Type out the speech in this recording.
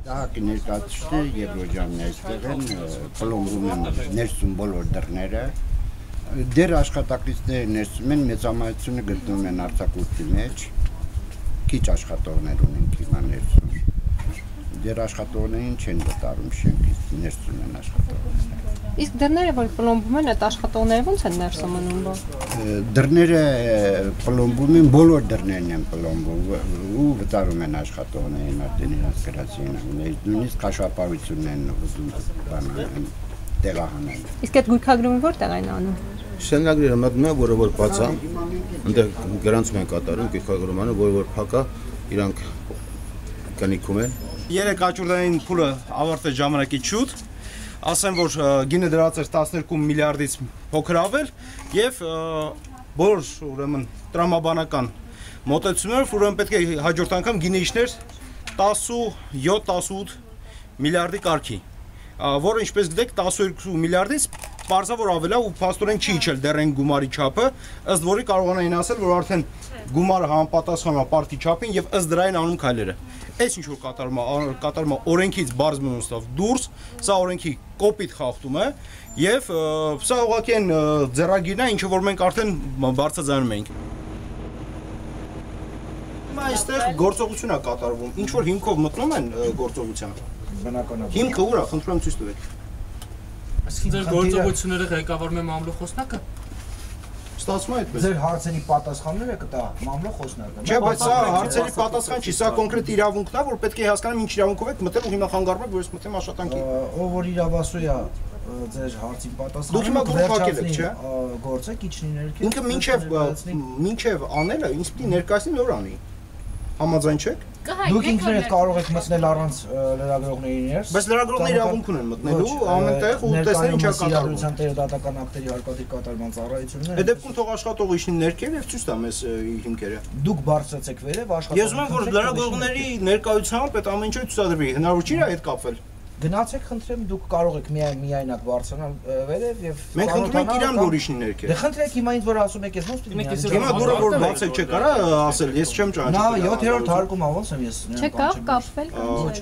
Դահակի ներկայացուցիչները Եվրոջանն այստեղ են, պլոմբում են ներսում բոլոր դռները, դեր աշխատակիցները ներսում են, մեծամասնությունը գտնվում են արձակուրդի մեջ, քիչ աշխատողներ ունենք հիմա ներսում, դեր աշխատողներին չեն վտարում շենքից, ներսում են աշխատողները։ Իսկ դռները, որ պլոմբում են, այդ աշխատողները ո՞նց են ներսում մնում։ Դռները պլոմբում են, բոլոր դռներն են պլոմբում ու վտարում են աշխատողներին արդեն իրենց գրացին, նույնիսկ աշխատավարությունն են ուզում տեղահանել։ Իսկ այդ գույքագրումը որտեղ են անում։ Շենագրերը մտնում են, որը որ բաց է, այնտեղ գրանցում են կատարում, գույքագրումը, որը որ փակ է, իրանք կնիքում են։ Երեք աճուրդային փուլը ավարտեց ժամանակից շուտ, ասեմ, որ գինը դրած էր 12 միլիարդից փոքր ավել եւ բոլոր ուրեմն տրամաբանական մոտեցումներով ուրեմն պետք է հաջորդ անգամ գինը իջներ 17-18 միլիարդի կարգի, որը ինչպես գիտեք 12 միլիարդից պարզավոր ավել է ու փաստորեն չի իջել դեռ այն գումարի չափը, ըստ որի կարողանային ասել, որ արդեն գումարը համապատասխանում է պարտքի չափին եւ ըստ դրային անում քայլերը։ Այս ինչ որ կատարում է օրենքից բարձ մնոստով դուրս, սա օրենքի կոպիտ խախտում է եւ սա ուղղակի այն ձեռագիրն է, ինչը որ մենք արդեն բարձրացնում ենք։ Հիմա այստեղ գործողություն է կատարվում, ինչ որ հիմքով մտնում են գործողության։ Բնականաբար։ Հիմքը ուր է, խնդրում եմ ցույց տվեք։ Այսինքն ձեր գործողությունները ղեկավարում է մամլոխոսնակը։ Ստացվում է այդպես։ Ձեր հարցերի պատասխանները կտա մամլոխոսնակը։ Չէ, բայց սա հարցերի պատասխան չի, սա կոնկրետ իրավունքն է, որ պետք է հասկանամ ինչ իրավունքով եք մտել ու հիմա խանգարվում եք, որ ես մտեմ աշխատանքի։ Ով որ իրավասու է ձեր հարցին պատասխանը։ Դուք հիմա գործակել եք, չէ՞։ Գործը քիչնի ներքև։ Ինքը մինչև անելը ինձ պիտի ներկայացնի նոր անի։ Համաձայն չեք։ Դուք ինքներդ կարող եք մտնել առանց լրագրողների ներս։ Բայց լրագրողները իրավունք ունեն մտնելու ամենտեղ ու տեսնել ինչ է կատարվում։ Տերադատական ակտերի հարկադիր կատարման ծառայությունները։ Այդ դեպքում թող աշխատողը իջնի ներքև եւ ցույց տա մեզ հիմքերը։ Դուք բարձրացեք վերև աշխատող։ Ես ուզում եմ որ լրագրողների ներկայությամբ այդ ամեն ինչը ցուցադրվի։ Հնարավոր չի այդ կապվել։ Գնացեք, խնդրեմ, դուք կարող եք միայնակ բարձրանալ վերև եւ մենք խնդրում ենք իրան որ իջնի ներքև։ Դե խնդրեք հիմա ինձ որ ասում եք ես ոնց պիտի։ Հիմա դուրը որ բացեք չէ կարա ասել, ես չեմ ճանաչում։ Նա 7-րդ հարկում ա ոնց եմ ես։ Չկա կապվել։ Ոչ։